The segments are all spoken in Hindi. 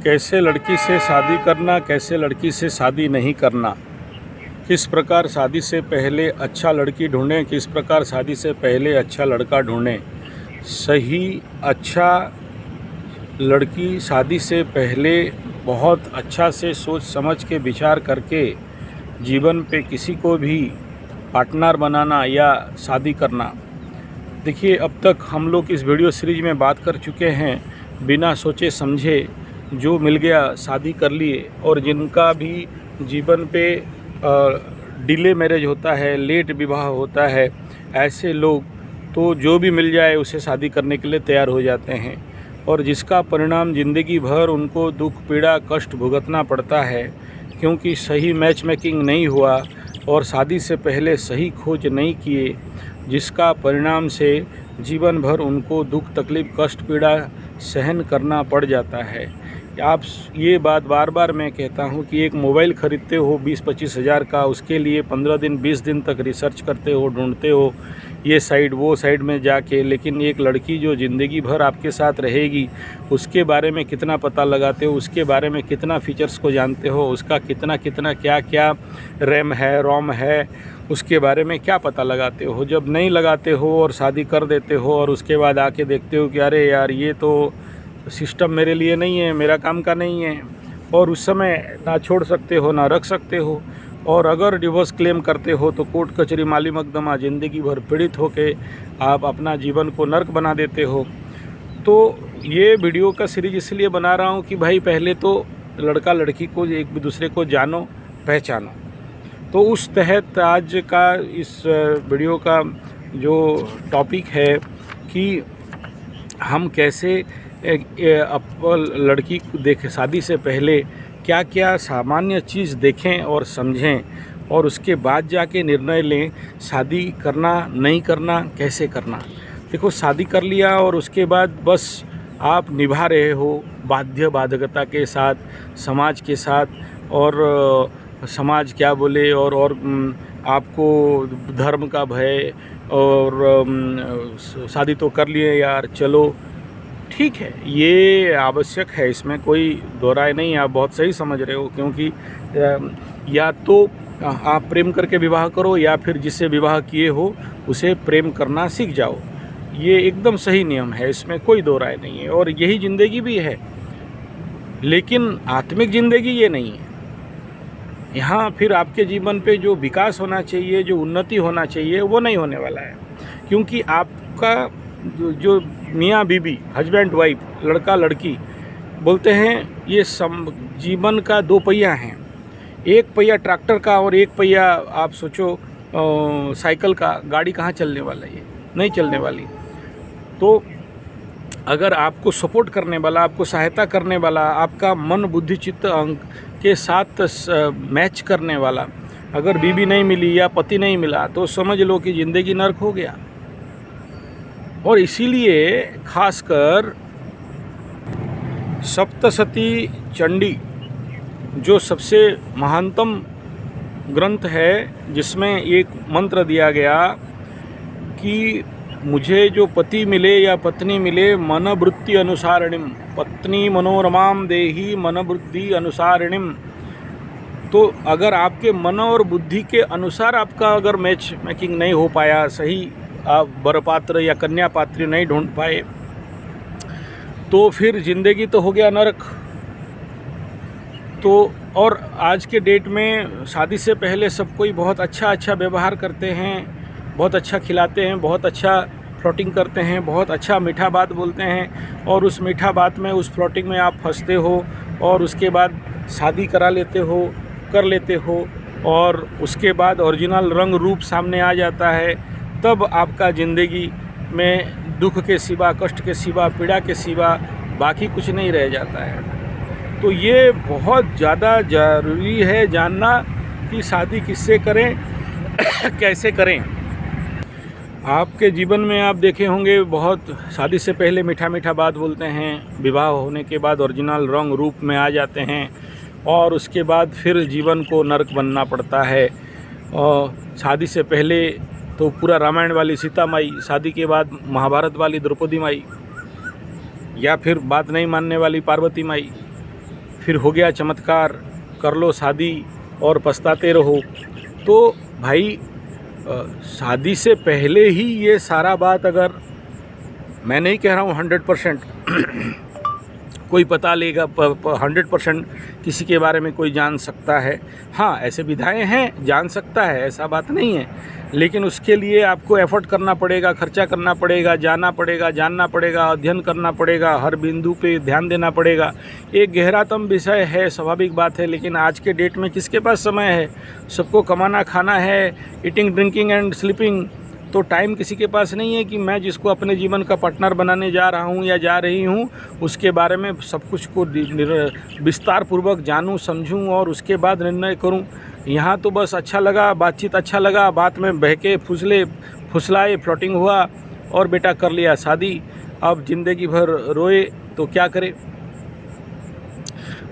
कैसे लड़की से शादी करना, कैसे लड़की से शादी नहीं करना, किस प्रकार शादी से पहले अच्छा लड़की ढूंढें, किस प्रकार शादी से पहले अच्छा लड़का ढूंढें। सही अच्छा लड़की शादी से पहले बहुत अच्छा से सोच समझ के विचार करके जीवन पे किसी को भी पार्टनर बनाना या शादी करना। देखिए, अब तक हम लोग इस वीडियो सीरीज में बात कर चुके हैं, बिना सोचे समझे जो मिल गया शादी कर लिए, और जिनका भी जीवन पे डिले मैरिज होता है, लेट विवाह होता है, ऐसे लोग तो जो भी मिल जाए उसे शादी करने के लिए तैयार हो जाते हैं, और जिसका परिणाम ज़िंदगी भर उनको दुख पीड़ा कष्ट भुगतना पड़ता है, क्योंकि सही मैच मेकिंग नहीं हुआ और शादी से पहले सही खोज नहीं किए, जिसका परिणाम से जीवन भर उनको दुख तकलीफ़ कष्ट पीड़ा सहन करना पड़ जाता है। आप ये बात बार बार मैं कहता हूँ कि एक मोबाइल ख़रीदते हो 20-25 हज़ार का, उसके लिए 15 दिन 20 दिन तक रिसर्च करते हो, ढूंढते हो ये साइड वो साइड में जाके, लेकिन एक लड़की जो ज़िंदगी भर आपके साथ रहेगी उसके बारे में कितना पता लगाते हो, उसके बारे में कितना फीचर्स को जानते हो, उसका कितना कितना क्या क्या रैम है रोम है, उसके बारे में क्या पता लगाते हो। जब नहीं लगाते हो और शादी कर देते हो और उसके बाद आके देखते हो कि अरे यार ये तो सिस्टम मेरे लिए नहीं है, मेरा काम का नहीं है, और उस समय ना छोड़ सकते हो ना रख सकते हो, और अगर डिवोर्स क्लेम करते हो तो कोर्ट कचहरी माली मकदमा, ज़िंदगी भर पीड़ित होके आप अपना जीवन को नर्क बना देते हो। तो ये वीडियो का सीरीज इसलिए बना रहा हूँ कि भाई पहले तो लड़का लड़की को एक दूसरे को जानो पहचानो। तो उस तहत आज का इस वीडियो का जो टॉपिक है कि हम कैसे लड़की को शादी से पहले क्या क्या सामान्य चीज़ देखें और समझें, और उसके बाद जाके निर्णय लें शादी करना नहीं करना, कैसे करना। देखो, शादी कर लिया और उसके बाद बस आप निभा रहे हो बाध्य बाधकता के साथ, समाज के साथ, और समाज क्या बोले, और आपको धर्म का भय, और शादी तो कर लिए यार चलो ठीक है, ये आवश्यक है, इसमें कोई दो राय नहीं है, आप बहुत सही समझ रहे हो। क्योंकि या तो आप प्रेम करके विवाह करो, या फिर जिससे विवाह किए हो उसे प्रेम करना सीख जाओ। ये एकदम सही नियम है, इसमें कोई दो राय नहीं है, और यही ज़िंदगी भी है। लेकिन आत्मिक ज़िंदगी ये नहीं है। यहाँ फिर आपके जीवन पे जो विकास होना चाहिए, जो उन्नति होना चाहिए, वो नहीं होने वाला है। क्योंकि आपका जो मियाँ बीबी, हस्बैंड वाइफ, लड़का लड़की बोलते हैं, ये जीवन का दो पहिया हैं। एक पहिया ट्रैक्टर का और एक पहिया आप सोचो साइकिल का। गाड़ी कहाँ चलने वाला है? ये नहीं चलने वाली। तो अगर आपको सपोर्ट करने वाला, आपको सहायता करने वाला, आपका मन बुद्धि चित्त अंक के साथ मैच करने वाला अगर बीबी नहीं मिली या पति नहीं मिला, तो समझ लो कि ज़िंदगी नर्क हो गया। और इसीलिए खासकर सप्तशती चंडी जो सबसे महानतम ग्रंथ है, जिसमें एक मंत्र दिया गया कि मुझे जो पति मिले या पत्नी मिले, मनवृत्ति अनुसारिणीम, पत्नी मनोरमाम देही मनवृत्ति अनुसारिणीम। तो अगर आपके मन और बुद्धि के अनुसार आपका अगर मैच मेकिंग नहीं हो पाया, सही आप वर पात्र या कन्या पात्र नहीं ढूंढ पाए, तो फिर ज़िंदगी तो हो गया नरक। तो और आज के डेट में शादी से पहले सब कोई बहुत अच्छा व्यवहार करते हैं, बहुत अच्छा खिलाते हैं, बहुत अच्छा फ्लर्टिंग करते हैं, बहुत अच्छा मीठा बात बोलते हैं, और उस मीठा बात में, उस फ्लर्टिंग में आप फंसते हो, और उसके बाद शादी कर लेते हो, और उसके बाद ओरिजिनल रंग रूप सामने आ जाता है। तब आपका ज़िंदगी में दुख के सिवा, कष्ट के सिवा, पीड़ा के सिवा बाकी कुछ नहीं रह जाता है। तो ये बहुत ज़्यादा ज़रूरी है जानना कि शादी किससे करें कैसे करें। आपके जीवन में आप देखे होंगे, बहुत शादी से पहले मीठा मीठा बात बोलते हैं, विवाह होने के बाद ओरिजिनल रंग रूप में आ जाते हैं, और उसके बाद फिर जीवन को नरक बनना पड़ता है। और शादी से पहले तो पूरा रामायण वाली सीता माई, शादी के बाद महाभारत वाली द्रौपदी माई, या फिर बात नहीं मानने वाली पार्वती माई, फिर हो गया चमत्कार, कर लो शादी और पछताते रहो। तो भाई शादी से पहले ही ये सारा बात, अगर मैं नहीं कह रहा हूँ 100% कोई पता लेगा, 100% किसी के बारे में कोई जान सकता है। हाँ, ऐसे विधाएं हैं, जान सकता है, ऐसा बात नहीं है, लेकिन उसके लिए आपको एफर्ट करना पड़ेगा, खर्चा करना पड़ेगा, जाना पड़ेगा, जानना पड़ेगा, अध्ययन करना पड़ेगा, हर बिंदु पे ध्यान देना पड़ेगा। एक गहरातम विषय है, स्वाभाविक बात है, लेकिन आज के डेट में किसके पास समय है? सबको कमाना खाना है, ईटिंग ड्रिंकिंग एंड स्लीपिंग। तो टाइम किसी के पास नहीं है कि मैं जिसको अपने जीवन का पार्टनर बनाने जा रहा हूँ या जा रही हूँ उसके बारे में सब कुछ को विस्तार पूर्वक जानूँ, समझूँ और उसके बाद निर्णय करूँ। यहाँ तो बस अच्छा लगा, बातचीत अच्छा लगा, बात में बहके फुसलाए, फ्लर्टिंग हुआ और बेटा कर लिया शादी। अब ज़िंदगी भर रोए तो क्या करे?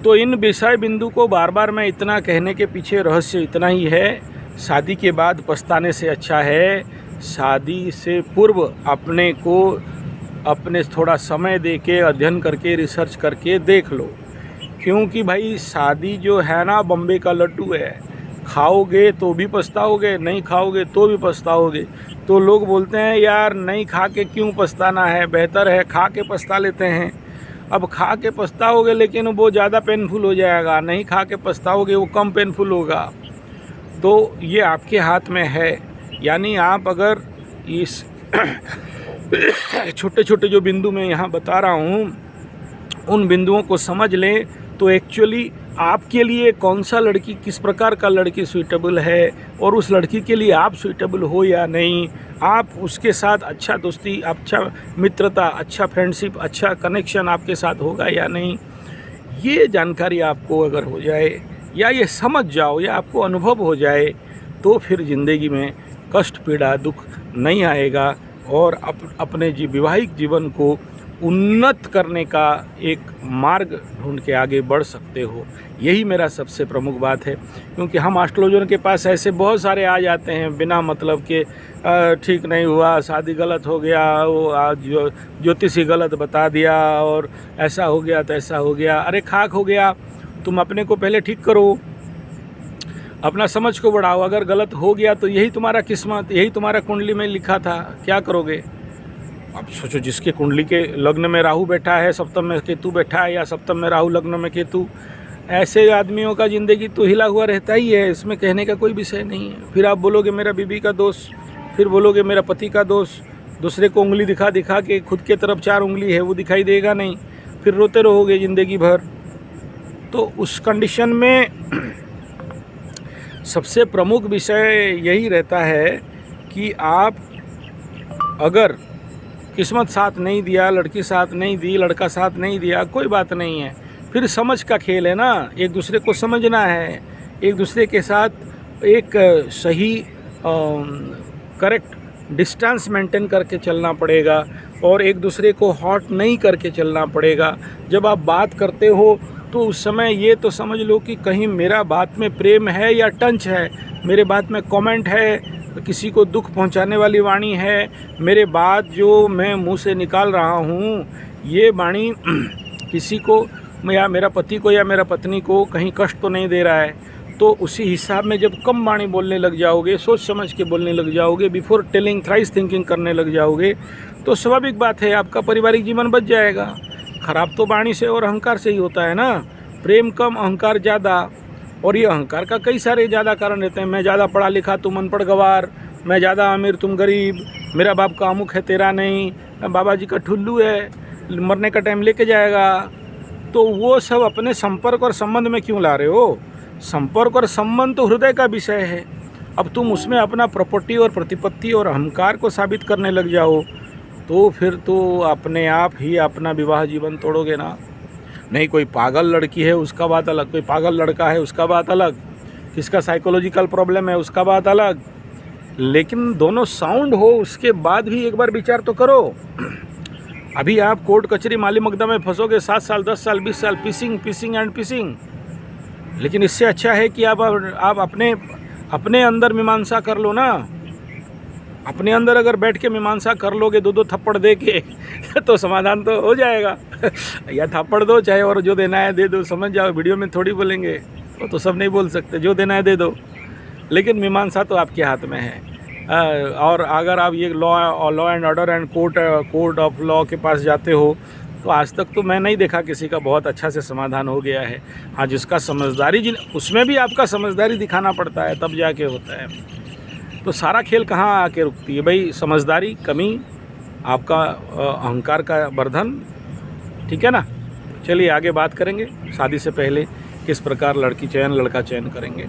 तो इन विषय बिंदु को बार बार मैं इतना कहने के पीछे रहस्य इतना ही है, शादी के बाद पछताने से अच्छा है शादी से पूर्व अपने को अपने थोड़ा समय दे के अध्ययन करके रिसर्च करके देख लो। क्योंकि भाई शादी जो है ना बम्बे का लड्डू है, खाओगे तो भी पछताओगे, नहीं खाओगे तो भी पछताओगे। तो लोग बोलते हैं यार नहीं खा के क्यों पछताना है, बेहतर है खा के पछता लेते हैं। अब खा के पछताओगे लेकिन वो ज़्यादा पेनफुल हो जाएगा, नहीं खा के पछताओगे वो कम पेनफुल होगा। तो ये आपके हाथ में है। यानी आप अगर इस छोटे छोटे जो बिंदु मैं यहाँ बता रहा हूँ उन बिंदुओं को समझ लें तो एक्चुअली आपके लिए कौन सा लड़की, किस प्रकार का लड़की सूटेबल है और उस लड़की के लिए आप सूटेबल हो या नहीं, आप उसके साथ अच्छा दोस्ती, अच्छा मित्रता, अच्छा फ्रेंडशिप, अच्छा कनेक्शन आपके साथ होगा या नहीं, ये जानकारी आपको अगर हो जाए या ये समझ जाओ या आपको अनुभव हो जाए तो फिर ज़िंदगी में कष्ट, पीड़ा, दुख नहीं आएगा और अपने वैवाहिक जीवन को उन्नत करने का एक मार्ग ढूंढ के आगे बढ़ सकते हो। यही मेरा सबसे प्रमुख बात है। क्योंकि हम एस्ट्रोलॉजर के पास ऐसे बहुत सारे आ जाते हैं बिना मतलब के, ठीक नहीं हुआ, शादी गलत हो गया, वो ज्योतिषी गलत बता दिया और ऐसा हो गया तैसा हो गया। अरे खाक हो गया, तुम अपने को पहले ठीक करो, अपना समझ को बढ़ाओ। अगर गलत हो गया तो यही तुम्हारा किस्मत, यही तुम्हारा कुंडली में लिखा था, क्या करोगे? अब सोचो, जिसके कुंडली के लग्न में राहु बैठा है, सप्तम में केतु बैठा है या सप्तम में राहु लग्न में केतु, ऐसे आदमियों का ज़िंदगी तो हिला हुआ रहता ही है, इसमें कहने का कोई विषय नहीं है। फिर आप बोलोगे मेरा बीबी का दोष, फिर बोलोगे मेरा पति का दोष, दूसरे को उंगली दिखा दिखा के खुद के तरफ 4 उंगली है वो दिखाई देगा नहीं, फिर रोते रहोगे ज़िंदगी भर। तो उस कंडीशन में सबसे प्रमुख विषय यही रहता है कि आप अगर किस्मत साथ नहीं दिया, लड़की साथ नहीं दी, लड़का साथ नहीं दिया, कोई बात नहीं है, फिर समझ का खेल है ना, एक दूसरे को समझना है, एक दूसरे के साथ एक सही करेक्ट डिस्टेंस मेंटेन करके चलना पड़ेगा और एक दूसरे को हॉट नहीं करके चलना पड़ेगा। जब आप बात करते हो तो उस समय ये तो समझ लो कि कहीं मेरा बात में प्रेम है या टंच है, मेरे बात में कमेंट है, किसी को दुख पहुंचाने वाली वाणी है, मेरे बात जो मैं मुंह से निकाल रहा हूँ ये वाणी किसी को या मेरा पति को या मेरा पत्नी को कहीं कष्ट तो नहीं दे रहा है। तो उसी हिसाब में जब कम वाणी बोलने लग जाओगे, सोच समझ के बोलने लग जाओगे, बिफोर टेलिंग थ्राइस थिंकिंग करने लग जाओगे, तो स्वाभाविक बात है आपका पारिवारिक जीवन बच जाएगा। खराब तो वाणी से और अहंकार से ही होता है ना, प्रेम कम अहंकार ज़्यादा। और ये अहंकार का कई सारे ज़्यादा कारण रहते हैं। मैं ज़्यादा पढ़ा लिखा तुम अनपढ़ गवार, मैं ज़्यादा अमीर तुम गरीब, मेरा बाप का अमुक है तेरा नहीं, बाबा जी का ठुल्लू है, मरने का टाइम लेके जाएगा। तो वो सब अपने संपर्क और संबंध में क्यों ला रहे हो? संपर्क और संबंध तो हृदय का विषय है। अब तुम उसमें अपना प्रॉपर्टी और प्रतिपत्ति और अहंकार को साबित करने लग जाओ तो फिर तो अपने आप ही अपना विवाह जीवन तोड़ोगे ना। नहीं, कोई पागल लड़की है उसका बात अलग, कोई पागल लड़का है उसका बात अलग, किसका साइकोलॉजिकल प्रॉब्लम है उसका बात अलग, लेकिन दोनों साउंड हो उसके बाद भी एक बार विचार तो करो। अभी आप कोर्ट कचहरी माली मुकदमे में फंसोगे 7 साल 10 साल 20 साल, पीसिंग एंड पीसिंग। लेकिन इससे अच्छा है कि आप अपने अंदर मीमांसा कर लो ना। अपने अंदर अगर बैठ के मीमांसा कर लोगे 2-2 थप्पड़ दे के तो समाधान तो हो जाएगा। या थप्पड़ दो चाहे, और जो देना है दे दो, समझ जाओ। वीडियो में थोड़ी बोलेंगे, वो तो सब नहीं बोल सकते, जो देना है दे दो, लेकिन मीमांसा तो आपके हाथ में है। और अगर आप ये law and order and court of law के पास जाते हो तो आज तक तो मैं नहीं देखा किसी का बहुत अच्छा से समाधान हो गया है। हाँ, जिसका समझदारी उसमें भी आपका समझदारी दिखाना पड़ता है, तब जाके होता है। तो सारा खेल कहाँ आके रुकती है भाई? समझदारी कमी, आपका अहंकार का वर्धन, ठीक है ना। चलिए आगे बात करेंगे शादी से पहले किस प्रकार लड़का चयन करेंगे।